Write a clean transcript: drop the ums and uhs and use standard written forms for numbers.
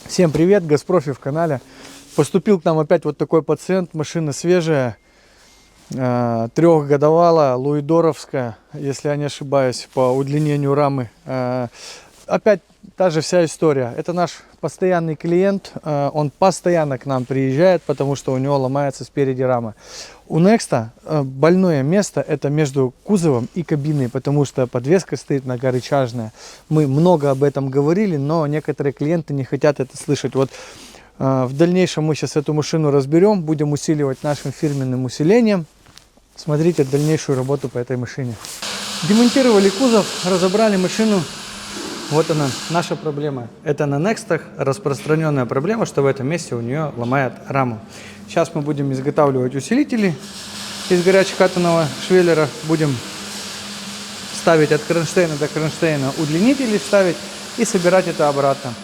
Всем привет, Газпрофи в канале. Поступил к нам опять вот такой пациент, машина свежая, трехгодовалая, луидоровская, если я не ошибаюсь, по удлинению рамы. Опять та же вся история. Это наш постоянный клиент, он постоянно к нам приезжает, потому что у него ломается спереди рама. У Некста больное место это между кузовом и кабиной, потому что подвеска стоит многорычажная. Мы много об этом говорили, но некоторые клиенты не хотят это слышать. Вот в дальнейшем мы сейчас эту машину разберем, будем усиливать нашим фирменным усилением. Смотрите дальнейшую работу по этой машине. Демонтировали кузов, разобрали машину. Вот она, наша проблема. Это на Некстах распространенная проблема, что в этом месте у нее ломает раму. Сейчас мы будем изготавливать усилители из горячекатанного швеллера. Будем ставить от кронштейна до кронштейна удлинители, ставить и собирать это обратно.